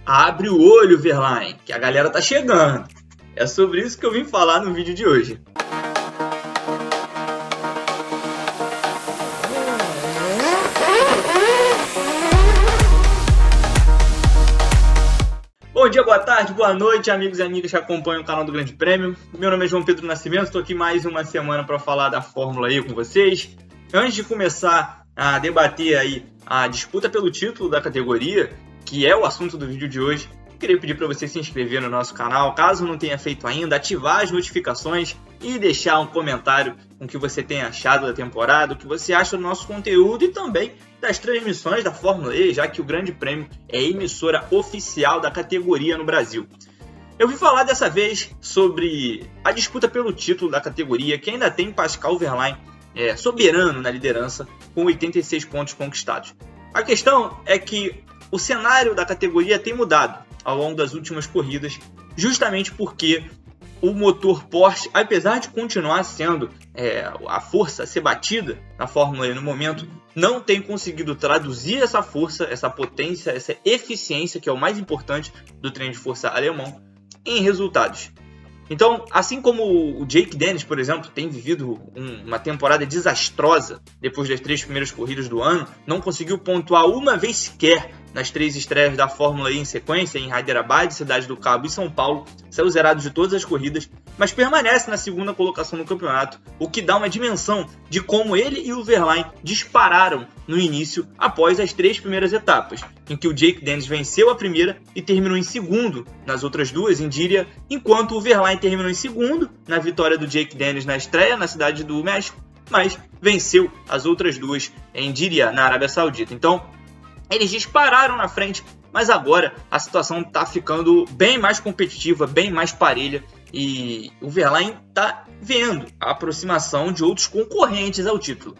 Abre o olho, Verlaine, que a galera tá chegando. É sobre isso que eu vim falar no vídeo de hoje. Bom dia, boa tarde, boa noite, amigos e amigas que acompanham o canal do Grande Prêmio. Meu nome é João Pedro Nascimento, estou aqui mais uma semana para falar da Fórmula E com vocês. Antes de começar a debater aí a disputa pelo título da categoria, que é o assunto do vídeo de hoje, queria pedir para você se inscrever no nosso canal, caso não tenha feito ainda, ativar as notificações e deixar um comentário com o que você tem achado da temporada, o que você acha do nosso conteúdo e também das transmissões da Fórmula E, já que o Grande Prêmio é a emissora oficial da categoria no Brasil. Eu vim falar dessa vez sobre a disputa pelo título da categoria, que ainda tem Pascal Wehrlein soberano na liderança, com 86 pontos conquistados. A questão é que o cenário da categoria tem mudado ao longo das últimas corridas, justamente porque o motor Porsche, apesar de continuar sendo a força a ser batida na Fórmula E no momento, não tem conseguido traduzir essa força, essa potência, essa eficiência, que é o mais importante do trem de força alemão, em resultados. Então, assim como o Jake Dennis, por exemplo, tem vivido uma temporada desastrosa depois das 3 primeiras corridas do ano, não conseguiu pontuar uma vez sequer nas 3 estreias da Fórmula E em sequência, em Hyderabad, Cidade do Cabo e São Paulo, saiu zerado de todas as corridas, mas permanece na segunda colocação no campeonato, o que dá uma dimensão de como ele e o Wehrlein dispararam no início após as 3 primeiras etapas, em que o Jake Dennis venceu a primeira e terminou em segundo nas outras duas em Diriyah, enquanto o Wehrlein terminou em segundo na vitória do Jake Dennis na estreia na Cidade do México, mas venceu as outras duas em Diriyah, na Arábia Saudita. Então, eles dispararam na frente, mas agora a situação está ficando bem mais competitiva, bem mais parelha, e o Wehrlein está vendo a aproximação de outros concorrentes ao título.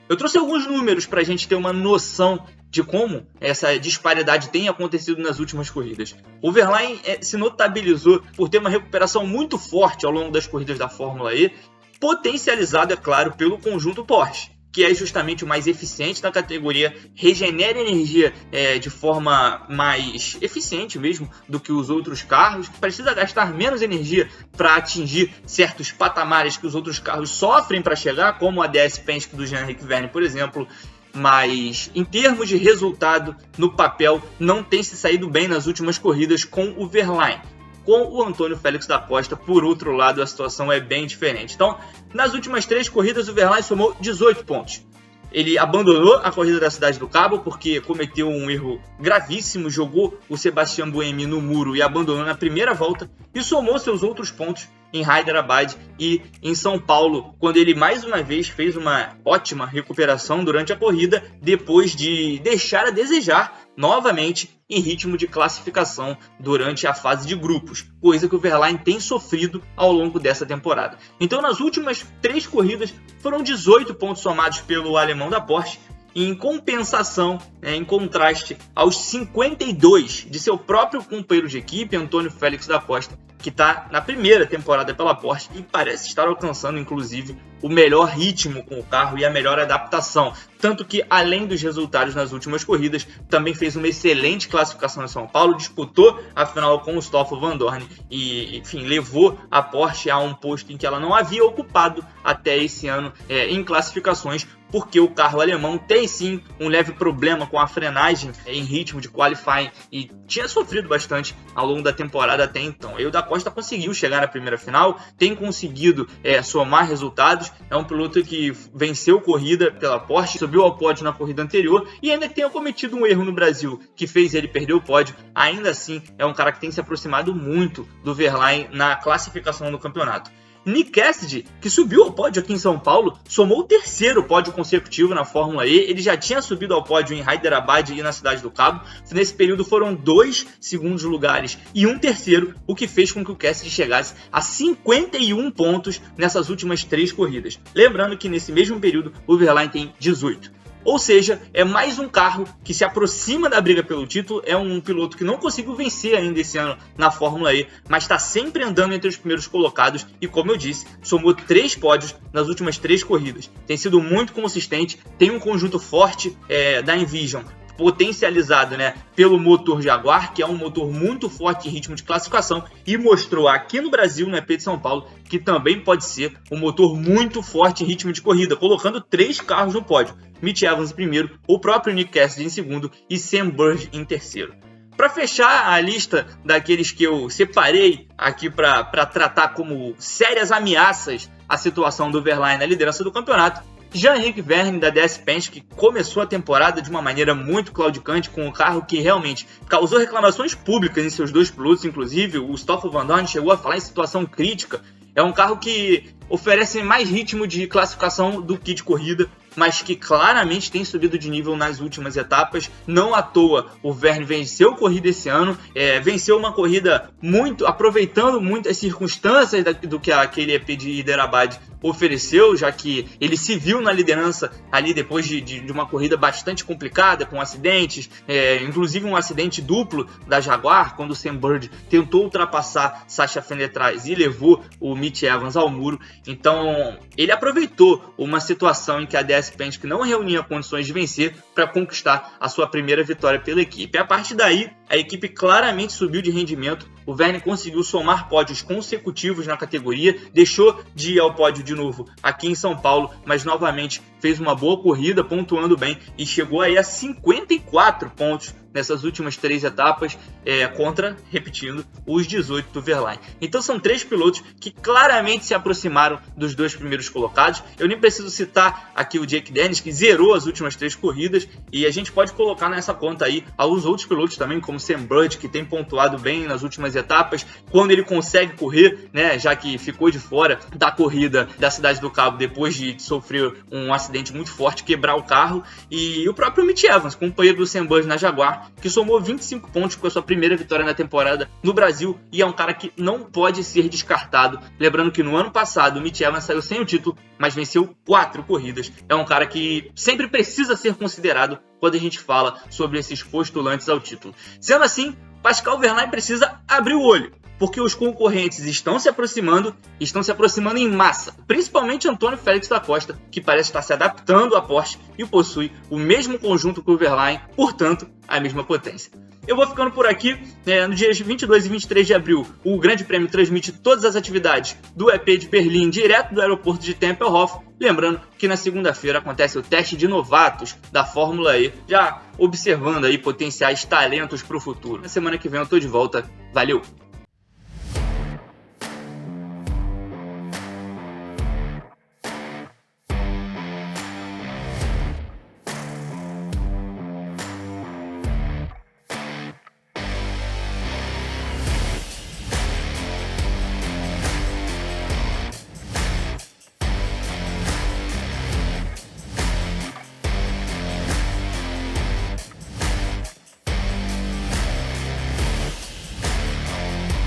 Eu trouxe alguns números para a gente ter uma noção de como essa disparidade tem acontecido nas últimas corridas. O Wehrlein se notabilizou por ter uma recuperação muito forte ao longo das corridas da Fórmula E, potencializado, é claro, pelo conjunto Porsche, que é justamente o mais eficiente da categoria, regenera energia de forma mais eficiente mesmo do que os outros carros, precisa gastar menos energia para atingir certos patamares que os outros carros sofrem para chegar, como a DS Penske do Jean-Eric Vergne, por exemplo, mas em termos de resultado, no papel, não tem se saído bem nas últimas corridas com o Wehrlein. Com o Antônio Félix da Costa, por outro lado, a situação é bem diferente. Então, nas últimas 3 corridas, o Wehrlein somou 18 pontos. Ele abandonou a corrida da Cidade do Cabo porque cometeu um erro gravíssimo, jogou o Sebastian Buemi no muro e abandonou na primeira volta e somou seus outros pontos em Hyderabad e em São Paulo, quando ele mais uma vez fez uma ótima recuperação durante a corrida, depois de deixar a desejar novamente em ritmo de classificação durante a fase de grupos, coisa que o Wehrlein tem sofrido ao longo dessa temporada. Então, nas últimas 3 corridas, foram 18 pontos somados pelo alemão da Porsche, em compensação, em contraste aos 52 de seu próprio companheiro de equipe, Antônio Félix da Costa, que está na primeira temporada pela Porsche e parece estar alcançando, inclusive, o melhor ritmo com o carro e a melhor adaptação. Tanto que, além dos resultados nas últimas corridas, também fez uma excelente classificação em São Paulo, disputou a final com o Stoffel Vandoorne e, enfim, levou a Porsche a um posto em que ela não havia ocupado até esse ano em classificações, porque o carro alemão tem sim um leve problema com a frenagem em ritmo de qualifying e tinha sofrido bastante ao longo da temporada até então. E o da Costa conseguiu chegar na primeira final, tem conseguido somar resultados, é um piloto que venceu corrida pela Porsche, subiu ao pódio na corrida anterior e ainda que tenha cometido um erro no Brasil que fez ele perder o pódio, ainda assim é um cara que tem se aproximado muito do Wehrlein na classificação do campeonato. Nick Cassidy, que subiu ao pódio aqui em São Paulo, somou o 3º pódio consecutivo na Fórmula E. Ele já tinha subido ao pódio em Hyderabad e na Cidade do Cabo. Nesse período foram 2 segundos lugares e um 3º, o que fez com que o Cassidy chegasse a 51 pontos nessas últimas 3 corridas. Lembrando que nesse mesmo período o Wehrlein tem 18. Ou seja, é mais um carro que se aproxima da briga pelo título, é um piloto que não conseguiu vencer ainda esse ano na Fórmula E, mas está sempre andando entre os primeiros colocados e, como eu disse, somou 3 pódios nas últimas 3 corridas. Tem sido muito consistente, tem um conjunto forte da Envision potencializado, né, pelo motor Jaguar, que é um motor muito forte em ritmo de classificação, e mostrou aqui no Brasil, no EP de São Paulo, que também pode ser um motor muito forte em ritmo de corrida, colocando 3 carros no pódio. Mitch Evans em primeiro, o próprio Nick Cassidy em segundo e Sam Bird em terceiro. Para fechar a lista daqueles que eu separei aqui para tratar como sérias ameaças à situação do Wehrlein na liderança do campeonato, Jean-Eric Vergne da DS Penske começou a temporada de uma maneira muito claudicante, com um carro que realmente causou reclamações públicas em seus 2 pilotos, inclusive o Stoffel Vandoorne chegou a falar em situação crítica. É um carro que oferece mais ritmo de classificação do que de corrida, mas que claramente tem subido de nível nas últimas etapas. Não à toa o Vergne venceu corrida esse ano, venceu uma corrida aproveitando muito as circunstâncias do que aquele EP de Hyderabad ofereceu, já que ele se viu na liderança ali depois de uma corrida bastante complicada, com acidentes, inclusive um acidente duplo da Jaguar, quando o Sam Bird tentou ultrapassar Sasha Fenn atrás e levou o Mitch Evans ao muro. Então ele aproveitou uma situação em que a DS Penske não reunia condições de vencer para conquistar a sua primeira vitória pela equipe. A partir daí, a equipe claramente subiu de rendimento. O Vergne conseguiu somar pódios consecutivos na categoria, deixou de ir ao pódio de novo aqui em São Paulo, mas novamente fez uma boa corrida, pontuando bem e chegou aí a 54 pontos nessas últimas 3 etapas, contra, repetindo, os 18 do Wehrlein. Então são 3 pilotos que claramente se aproximaram dos 2 primeiros colocados. Eu nem preciso citar aqui o Jake Dennis, que zerou as últimas 3 corridas, e a gente pode colocar nessa conta aí alguns outros pilotos também, como Sam Bird, que tem pontuado bem nas últimas etapas, quando ele consegue correr, né, já que ficou de fora da corrida da Cidade do Cabo depois de sofrer um acidente muito forte, quebrar o carro, e o próprio Mitch Evans, companheiro do Sam Bird na Jaguar, que somou 25 pontos com a sua primeira vitória na temporada no Brasil, e é um cara que não pode ser descartado. Lembrando que no ano passado o Mitch Evans saiu sem o título, mas venceu 4 corridas. É um cara que sempre precisa ser considerado quando a gente fala sobre esses postulantes ao título. Sendo assim, Pascal Wehrlein precisa abrir o olho, porque os concorrentes estão se aproximando em massa, principalmente Antônio Félix da Costa, que parece estar se adaptando à Porsche e possui o mesmo conjunto que o Wehrlein, portanto, a mesma potência. Eu vou ficando por aqui. No dias 22 e 23 de abril, o Grande Prêmio transmite todas as atividades do EP de Berlim direto do aeroporto de Tempelhof. Lembrando que na segunda-feira acontece o teste de novatos da Fórmula E, já observando aí potenciais talentos para o futuro. Na semana que vem eu estou de volta. Valeu!